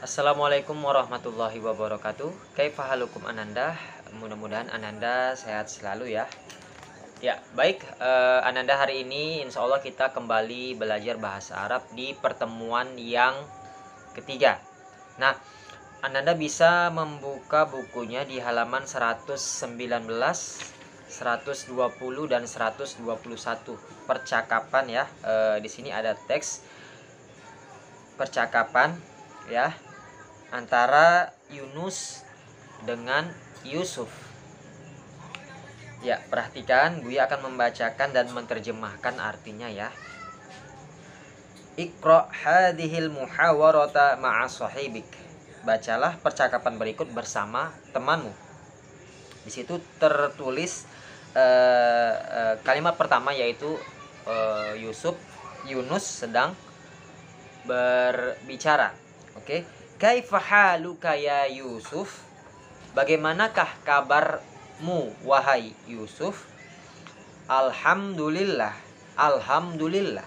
Assalamualaikum warahmatullahi wabarakatuh. Kaifa halukum Ananda? Mudah-mudahan Ananda sehat selalu ya. Ya, baik, Ananda, hari ini insya Allah kita kembali belajar bahasa Arab di pertemuan yang ketiga. Nah, Ananda bisa membuka bukunya di halaman 119, 120 dan 121. Percakapan ya. Di sini ada teks percakapan ya antara Yunus dengan Yusuf. Ya, perhatikan, Buya akan membacakan dan menerjemahkan artinya ya. Iqra hadhil muhawarata ma'a sahibik. Bacalah percakapan berikut bersama temanmu. Di situ tertulis kalimat pertama yaitu Yunus sedang berbicara. Oke. Kaifa haluka ya Yusuf? Bagaimanakah kabarmu wahai Yusuf? Alhamdulillah. Alhamdulillah.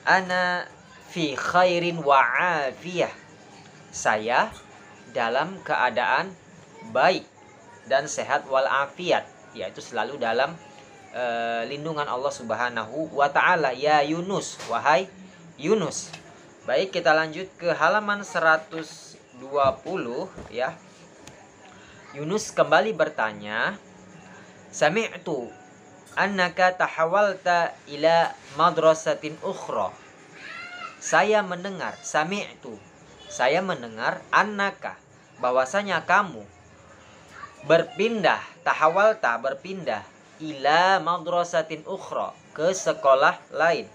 Ana fi khairin wa afiyah. Saya dalam keadaan baik dan sehat wal afiat, yaitu selalu dalam lindungan Allah Subhanahu wa taala. Ya Yunus, wahai Yunus. Baik, kita lanjut ke halaman 120 ya. Yunus kembali bertanya, Sami'tu annaka tahawalta ila madrasatin ukhra. Saya mendengar, sami'tu, saya mendengar annaka, bahwasanya kamu berpindah, tahawalta, berpindah, ila madrasatin ukhra, ke sekolah lain.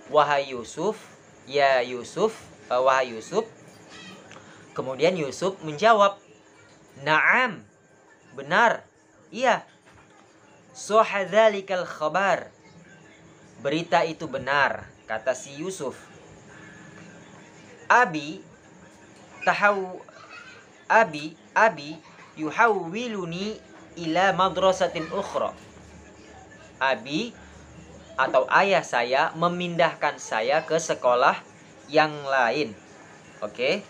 Wahai Yusuf, ya Yusuf, wahai Yusuf. Kemudian Yusuf menjawab, Naam, benar, iya. Sohadzalikal khabar, berita itu benar, kata si Yusuf. Abi yuhawwiluni ila madrasatin ukhra. Abi atau ayah saya memindahkan saya ke sekolah yang lain. Oke.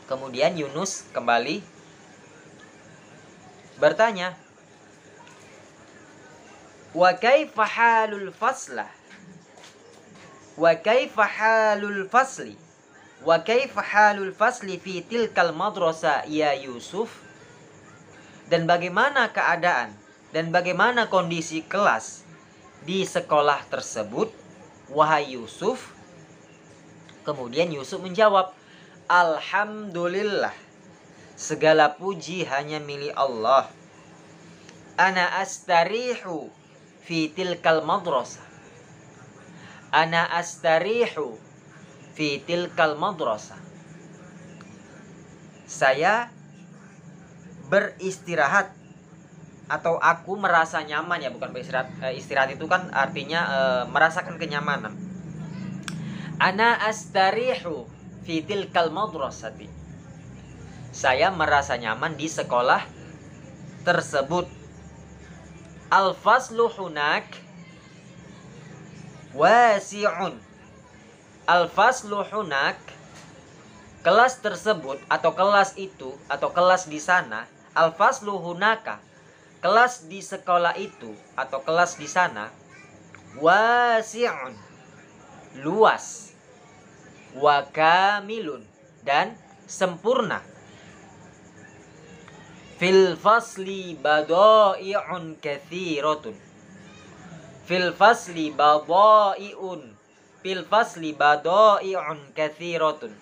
Kemudian Yunus kembali bertanya, Wa kaifa halul faslah? Wa kaifa halul fasli? Wa kaifa halul fasli fi tilkal madrasah ya Yusuf? Dan bagaimana keadaan dan bagaimana kondisi kelas di sekolah tersebut, wahai Yusuf? Kemudian Yusuf menjawab, Alhamdulillah, segala puji hanya milik Allah. Ana astarihu fi tilkal madrasah. Ana astarihu fi tilkal madrasah. Saya beristirahat atau aku merasa nyaman ya, bukan beristirahat. Istirahat itu kan artinya merasakan kenyamanan. Ana astarihu fi tilkal madrasati. Saya merasa nyaman di sekolah tersebut. Al-faslu hunak wasi'un. Al-faslu hunak, kelas tersebut atau kelas itu atau kelas di sana. Al-faslu hunaka, kelas di sekolah itu atau kelas di sana. Wasi'un, luas. Wa kamilun, dan sempurna. Fil fasli badai'un kathiratun. Fil fasli badai'un. Fil fasli badai'un kathiratun.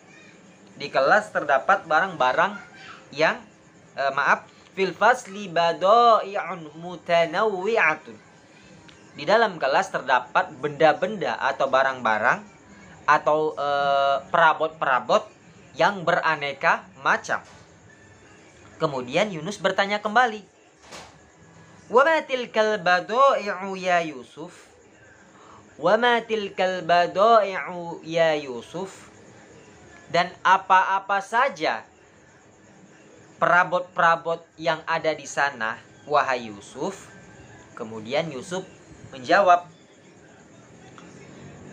Di kelas terdapat barang-barang yang fil fasli badai'un mutanawwi'atun. Di dalam kelas terdapat benda-benda atau barang-barang atau perabot-perabot yang beraneka macam. Kemudian Yunus bertanya kembali, Wa ma tilkal badai'u ya Yusuf? Wa ma tilkal badai'u ya Yusuf? Dan apa-apa saja perabot-perabot yang ada di sana, wahai Yusuf? Kemudian Yusuf menjawab,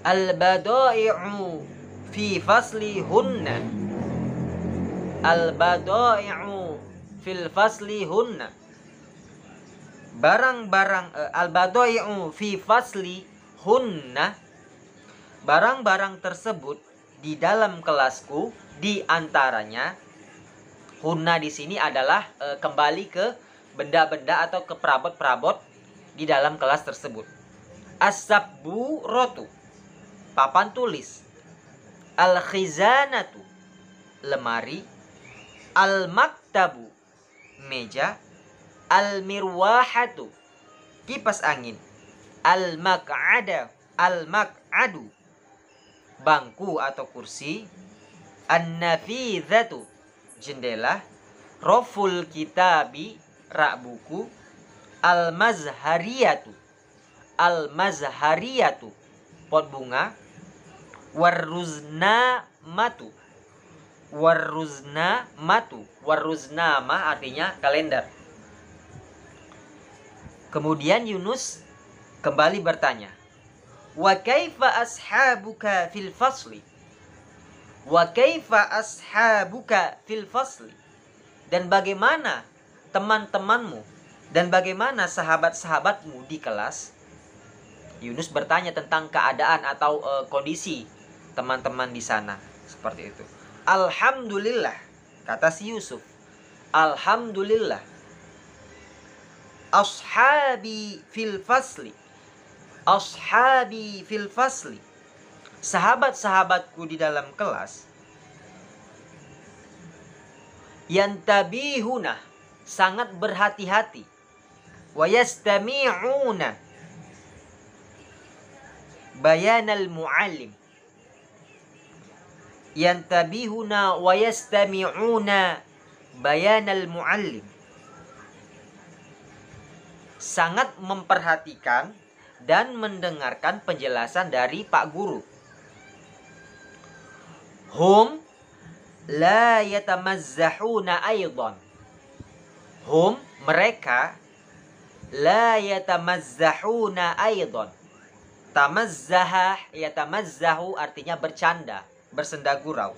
Al-badai'u fi fasli hunna Al-badai'u fil fasli hunna. Barang-barang al-badai'u fi fasli hunna. Barang-barang tersebut di dalam kelasku, di antaranya hunna di sini adalah kembali ke benda-benda atau ke perabot-perabot di dalam kelas tersebut. As-sabburatu, papan tulis. Al-khizanatu, lemari. Al-maktabu, meja. Al-mirwahatu, kipas angin. Al-mak'adu, bangku atau kursi. An-nafidhatu, jendela. Roful kitabi, rak buku. Al-mazhariyatu, pot bunga. Waruznama artinya kalender. Kemudian Yunus kembali bertanya, wa kaifa ashabuka fil fasli? Dan bagaimana teman-temanmu dan bagaimana sahabat-sahabatmu di kelas? Yunus bertanya tentang keadaan atau kondisi teman-teman di sana, seperti itu. Alhamdulillah, kata si Yusuf. Alhamdulillah. Ashabi fil fasli. Sahabat-sahabatku di dalam kelas. Yantabihuna, sangat berhati-hati. Wa yastami'una bayanal muallim. Yantabihuna wa yastami'una bayanal muallim. Sangat memperhatikan dan mendengarkan penjelasan dari Pak Guru. Hum la yatamazzahuna aidan. Hum, mereka. La yatamazzahuna aidan. Yatamazzahu artinya bercanda, bersenda gurau.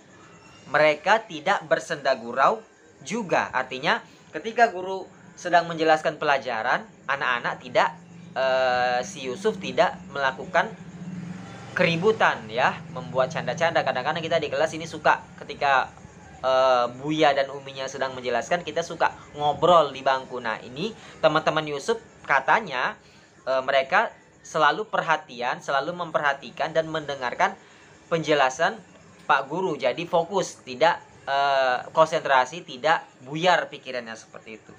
Mereka tidak bersenda gurau juga. Artinya ketika guru sedang menjelaskan pelajaran, anak-anak tidak si Yusuf tidak melakukan keributan ya, membuat canda-canda. Kadang-kadang kita di kelas ini suka ketika Buya dan Uminya sedang menjelaskan, kita suka ngobrol di bangku. Nah, ini teman-teman Yusuf katanya mereka selalu perhatian, selalu memperhatikan dan mendengarkan penjelasan Pak Guru. Jadi fokus, tidak konsentrasi, tidak buyar pikirannya, seperti itu.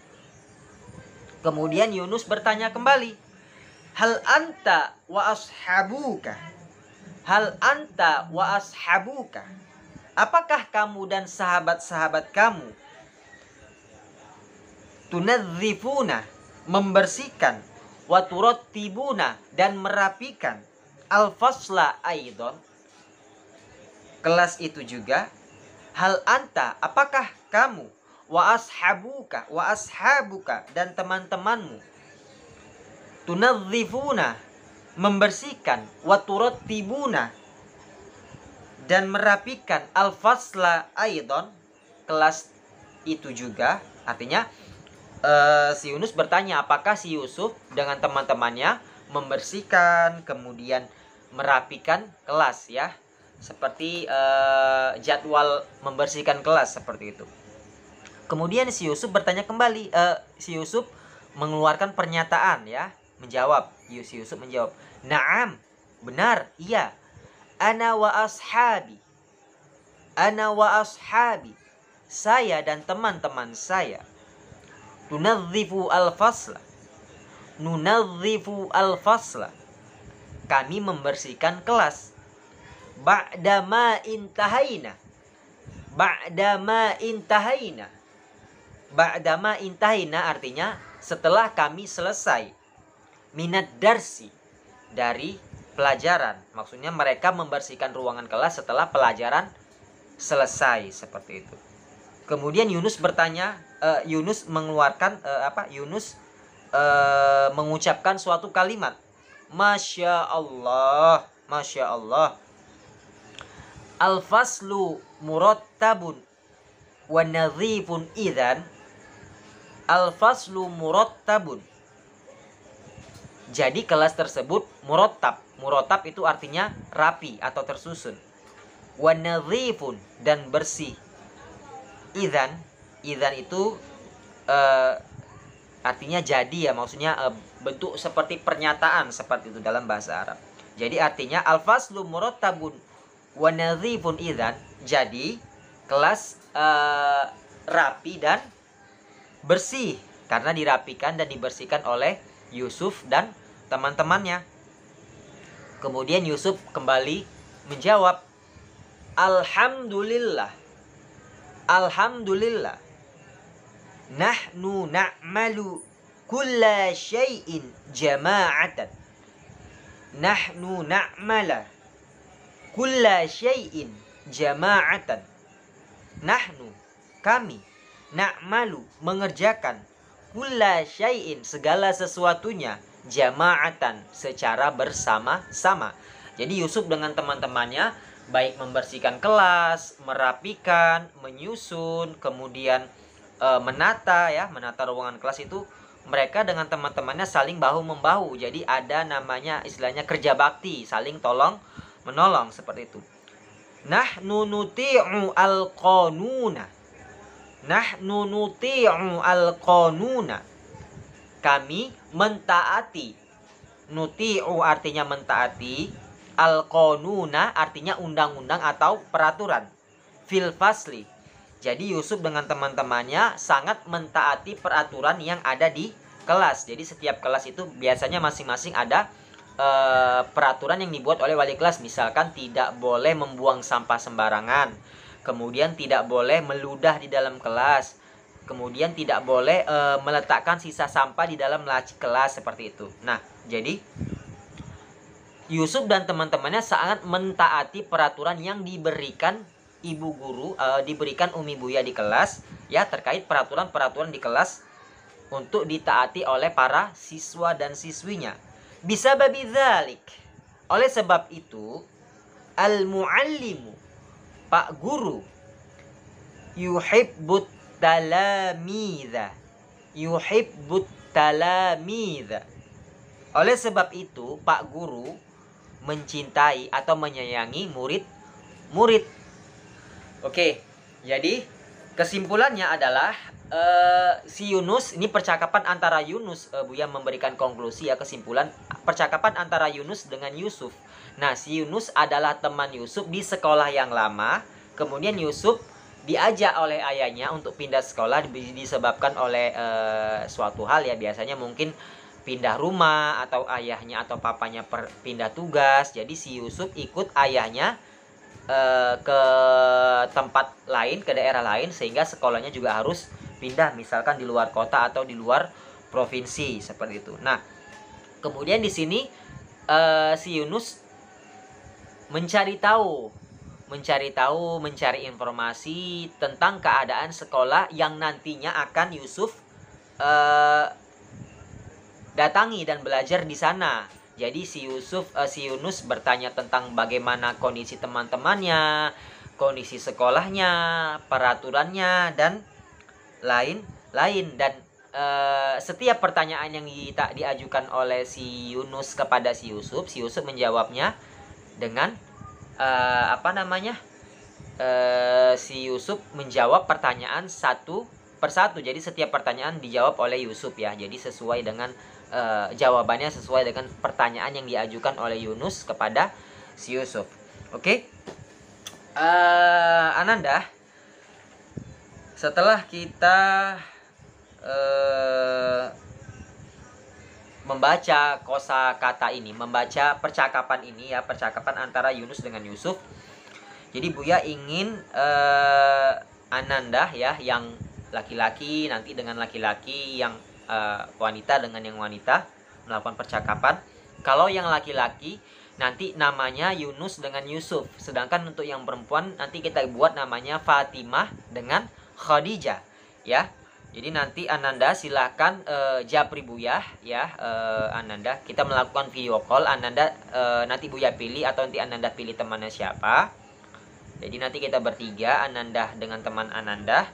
Kemudian Yunus bertanya kembali, hal anta wa ashabuka, apakah kamu dan sahabat-sahabat kamu, tunadzifuna, membersihkan, wa turattibuna, dan merapikan, al-fasla aidan, kelas itu juga. Hal anta, apakah kamu, wa ashabuka, dan teman-temanmu, tunadzifuna, membersihkan, wa turattibuna, dan merapikan, al-fasla aidan, kelas itu juga. Artinya si Yunus bertanya apakah si Yusuf dengan teman-temannya membersihkan kemudian merapikan kelas ya, seperti jadwal membersihkan kelas, seperti itu. Kemudian si Yusuf bertanya kembali, si Yusuf mengeluarkan pernyataan ya, menjawab. Si Yusuf menjawab, na'am, benar, iya. Ana wa ashabi, saya dan teman-teman saya. Nunadhifu al-fasla, kami membersihkan kelas. Ba'dama intahina artinya setelah kami selesai. Minad darsi, dari pelajaran. Maksudnya mereka membersihkan ruangan kelas setelah pelajaran selesai, seperti itu. Kemudian Yunus bertanya, Yunus mengeluarkan Yunus mengucapkan suatu kalimat, Masya Allah. Al-faslu murattabun wa nadhifun idzan al-faslu murattabun. Jadi kelas tersebut murattab. Murattab itu artinya rapi atau tersusun. Wa nadhifun, dan bersih. Idzan itu artinya jadi ya, maksudnya bentuk seperti pernyataan seperti itu dalam bahasa Arab. Jadi artinya al-faslu murattabun wa nadhifun idzan. Jadi kelas rapi dan bersih karena dirapikan dan dibersihkan oleh Yusuf dan teman-temannya. Kemudian Yusuf kembali menjawab, alhamdulillah, alhamdulillah, nahnu na'malu kulla syai'in jama'atan. Nahnu na'mala kulla syai'in jama'atan. Nahnu, kami, na'malu, mengerjakan, kulla syai'in, segala sesuatunya, jama'atan, secara bersama-sama. Jadi Yusuf dengan teman-temannya baik membersihkan kelas, merapikan, menyusun, kemudian menata ruangan kelas itu, mereka dengan teman-temannya saling bahu-membahu. Jadi ada namanya istilahnya kerja bakti, saling tolong menolong seperti itu. Nahnu nuti'u al-qanuna. Nahnu nuti'u al-qanuna. Kami mentaati. Nuti'u artinya mentaati. Al-qanuna artinya undang-undang atau peraturan. Fil fasli. Jadi Yusuf dengan teman-temannya sangat mentaati peraturan yang ada di kelas. Jadi setiap kelas itu biasanya masing-masing ada peraturan yang dibuat oleh wali kelas. Misalkan tidak boleh membuang sampah sembarangan, kemudian tidak boleh meludah di dalam kelas, kemudian tidak boleh meletakkan sisa sampah di dalam laci kelas, seperti itu. Nah, jadi Yusuf dan teman-temannya sangat mentaati peraturan yang diberikan ibu guru, diberikan Umi Buya di kelas, ya, terkait peraturan-peraturan di kelas untuk ditaati oleh para siswa dan siswinya. Bisa babi dzalik. Oleh sebab itu, al-muallimu, Pak Guru, yuhibbut talamidha. Yuhibbut talamidha. Oleh sebab itu, Pak Guru mencintai atau menyayangi murid-murid. Oke, jadi kesimpulannya adalah si Yunus, ini percakapan antara Yunus, Buya memberikan konklusi ya, kesimpulan percakapan antara Yunus dengan Yusuf. Nah, si Yunus adalah teman Yusuf di sekolah yang lama. Kemudian Yusuf diajak oleh ayahnya untuk pindah sekolah disebabkan oleh suatu hal ya, biasanya mungkin pindah rumah atau ayahnya atau papanya pindah tugas. Jadi si Yusuf ikut ayahnya ke tempat lain, ke daerah lain, sehingga sekolahnya juga harus pindah, misalkan di luar kota atau di luar provinsi, seperti itu. Nah, kemudian di sini si Yunus mencari informasi tentang keadaan sekolah yang nantinya akan Yusuf datangi dan belajar di sana. Jadi si Yunus bertanya tentang bagaimana kondisi teman-temannya, kondisi sekolahnya, peraturannya, dan lain-lain. Dan setiap pertanyaan yang diajukan oleh si Yunus kepada si Yusuf menjawabnya dengan si Yusuf menjawab pertanyaan satu persatu. Jadi setiap pertanyaan dijawab oleh Yusuf ya. Jadi sesuai dengan jawabannya sesuai dengan pertanyaan yang diajukan oleh Yunus kepada si Yusuf. Oke. Ananda, setelah kita membaca kosakata ini, membaca percakapan ini ya, percakapan antara Yunus dengan Yusuf. Jadi Buya ingin Ananda ya, yang laki-laki nanti dengan laki-laki, yang wanita dengan yang wanita melakukan percakapan. Kalau yang laki-laki nanti namanya Yunus dengan Yusuf, sedangkan untuk yang perempuan nanti kita buat namanya Fatimah dengan Khadijah ya. Jadi nanti Ananda silahkan japri Buya ya. Ananda, kita melakukan video call. Ananda nanti Buya pilih atau nanti Ananda pilih temannya siapa Jadi nanti kita bertiga, Ananda dengan teman Ananda,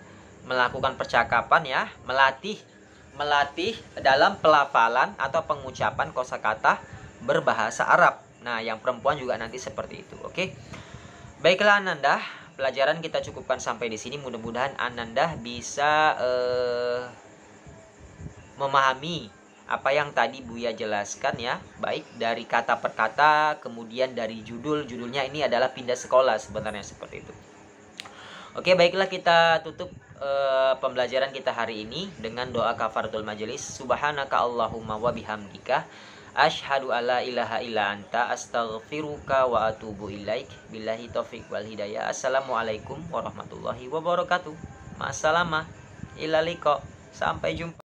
melakukan percakapan ya, melatih dalam pelafalan atau pengucapan kosakata berbahasa Arab. Nah, yang perempuan juga nanti seperti itu. Oke. Baiklah Ananda, pelajaran kita cukupkan sampai di sini. Mudah-mudahan Ananda bisa memahami apa yang tadi Buya jelaskan ya, baik dari kata per kata, kemudian dari judulnya ini adalah pindah sekolah sebenarnya seperti itu. Oke, baiklah kita tutup pembelajaran kita hari ini dengan doa kafaratul majelis. Subhanaka Allahumma wa bihamdika asyhadu alla ilaha illa anta astaghfiruka wa atubu ilaik. Billahi taufik wal hidayah. Assalamualaikum warahmatullahi wabarakatuh. Ma'assalamah. Ila liqa. Sampai jumpa.